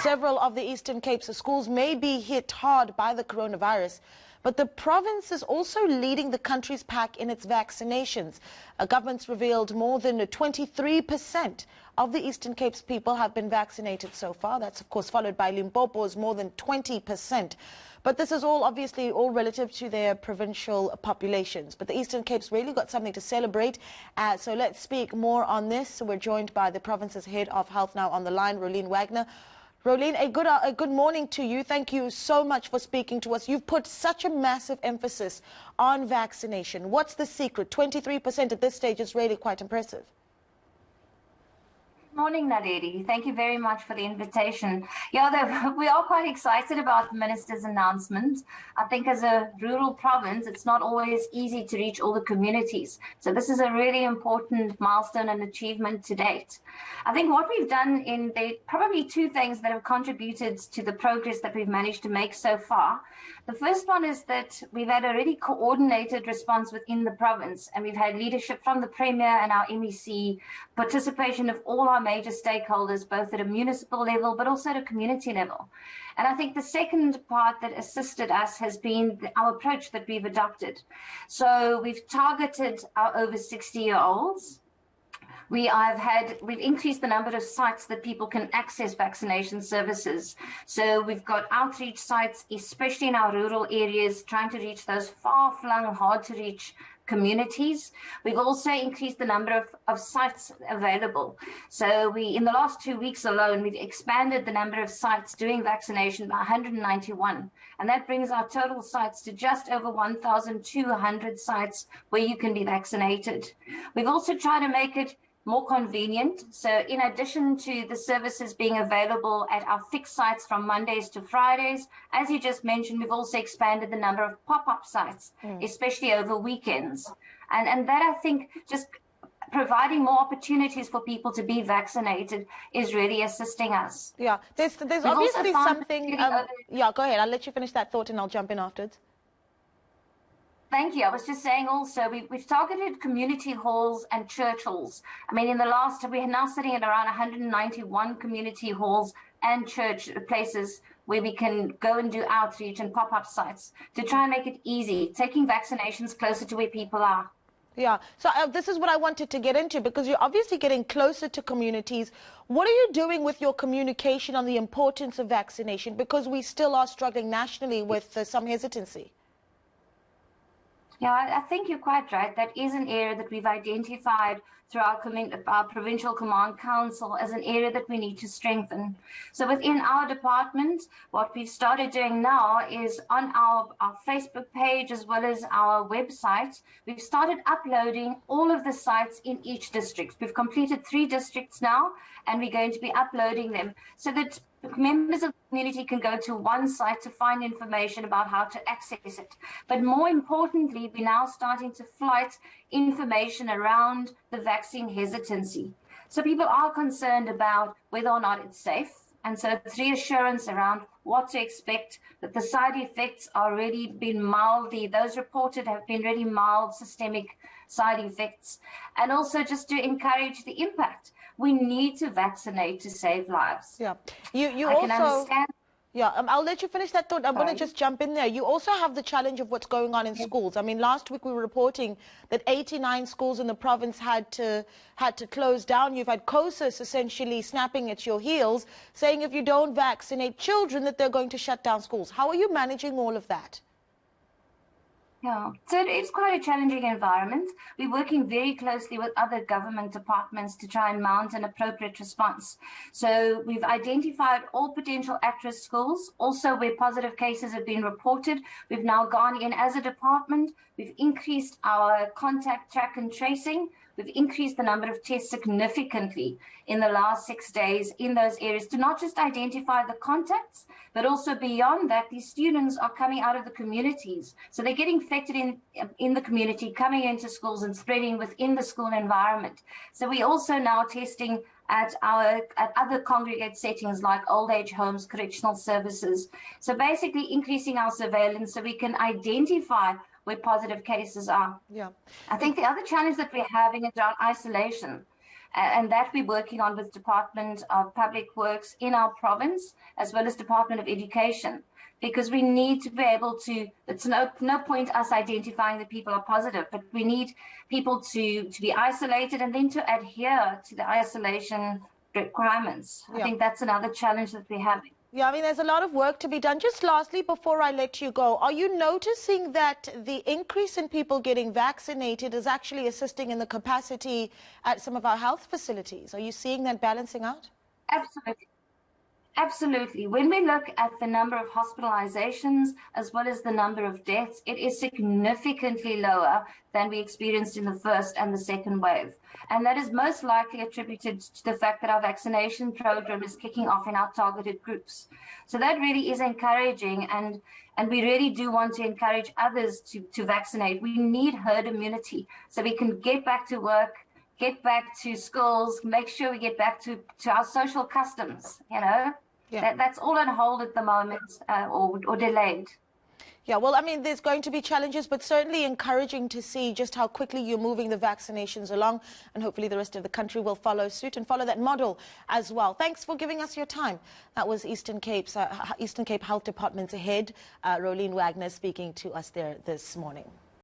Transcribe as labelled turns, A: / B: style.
A: Several of the Eastern Cape's schools may be hit hard by the coronavirus, but the province is also leading the country's pack in its vaccinations. Government's revealed more than 23% of the Eastern Cape's people have been vaccinated so far. That's, of course, followed by Limpopo's more than 20%. But this is all obviously all relative to their provincial populations. But the Eastern Cape's really got something to celebrate. So let's speak more on this. So we're joined by the province's head of health now on the line, Rolene Wagner. Rolene, a good morning to you. Thank you so much for speaking to us. You've put such a massive emphasis on vaccination. What's the secret? 23% at this stage is really quite impressive.
B: Morning, Nadedi. Thank you very much for the invitation. Yeah, we are quite excited about the minister's announcement. I think as a rural province, it's not always easy to reach all the communities. So this is a really important milestone and achievement to date. I think what we've done probably two things that have contributed to the progress that we've managed to make so far. The first one is that we've had a really coordinated response within the province, and we've had leadership from the Premier and our MEC, participation of all our major stakeholders, both at a municipal level, but also at a community level. And I think the second part that assisted us has been our approach that we've adopted. So we've targeted our over 60-year-olds. We've increased the number of sites that people can access vaccination services. So we've got outreach sites, especially in our rural areas, trying to reach those far-flung, hard-to-reach communities. We've also increased the number of sites available. So in the last 2 weeks alone, we've expanded the number of sites doing vaccination by 191. And that brings our total sites to just over 1,200 sites where you can be vaccinated. We've also tried to make it more convenient. So in addition to the services being available at our fixed sites from Mondays to Fridays, as you just mentioned, we've also expanded the number of pop-up sites, especially over weekends. And that, I think, just providing more opportunities for people to be vaccinated is really assisting us.
A: Yeah, there's obviously something... yeah, go ahead. I'll let you finish that thought and I'll jump in afterwards.
B: Thank you. I was just saying also, we've targeted community halls and church halls. I mean, we're now sitting at around 191 community halls and church places where we can go and do outreach and pop-up sites to try and make it easy, taking vaccinations closer to where people are.
A: Yeah, so this is what I wanted to get into, because you're obviously getting closer to communities. What are you doing with your communication on the importance of vaccination? Because we still are struggling nationally with some hesitancy.
B: Yeah, I think you're quite right. That is an area that we've identified through our Provincial Command Council as an area that we need to strengthen. So within our department, what we've started doing now is on our Facebook page as well as our website, we've started uploading all of the sites in each district. We've completed 3 districts now, and we're going to be uploading them so that members of the community can go to one site to find information about how to access it. But more importantly, we're now starting to flight information around the vaccine hesitancy. So people are concerned about whether or not it's safe. And so it's reassurance around what to expect, that the side effects are really those reported have been really mild systemic side effects. And also just to encourage the impact. We need to vaccinate to save lives.
A: Yeah, you also... can understand. Yeah, I'll let you finish that thought. I'm going to just jump in there. You also have the challenge of what's going on in schools. I mean, last week we were reporting that 89 schools in the province had to close down. You've had COSAS essentially snapping at your heels, saying if you don't vaccinate children that they're going to shut down schools. How are you managing all of that?
B: Yeah, so it's quite a challenging environment. We're working very closely with other government departments to try and mount an appropriate response. So we've identified all potential at-risk schools, also where positive cases have been reported. We've now gone in as a department. We've increased our contact track and tracing. We've increased the number of tests significantly in the last 6 days in those areas to not just identify the contacts, but also beyond that, these students are coming out of the communities. So they're getting infected in the community, coming into schools and spreading within the school environment. So we're also now testing at other congregate settings like old age homes, correctional services. So basically increasing our surveillance so we can identify where positive cases are.
A: Yeah.
B: I think the other challenge that we're having is around isolation. And that we're working on with Department of Public Works in our province, as well as Department of Education, because we need to be able to, it's no point us identifying that people are positive, but we need people to be isolated and then to adhere to the isolation requirements.
A: Yeah.
B: I think that's another challenge that we have.
A: Yeah, I mean, there's a lot of work to be done. Just lastly, before I let you go, are you noticing that the increase in people getting vaccinated is actually assisting in the capacity at some of our health facilities? Are you seeing that balancing out?
B: Absolutely. Absolutely. When we look at the number of hospitalizations as well as the number of deaths, it is significantly lower than we experienced in the first and the second wave. And that is most likely attributed to the fact that our vaccination program is kicking off in our targeted groups. So that really is encouraging, and we really do want to encourage others to vaccinate. We need herd immunity so we can get back to work, get back to schools, make sure we get back to our social customs, you know.
A: Yeah.
B: That's all on hold at the moment, or delayed.
A: Yeah, well, I mean, there's going to be challenges, but certainly encouraging to see just how quickly you're moving the vaccinations along, and hopefully the rest of the country will follow suit and follow that model as well. Thanks for giving us your time. That was Eastern Cape Health Department's head, Rolene Wagner, speaking to us there this morning.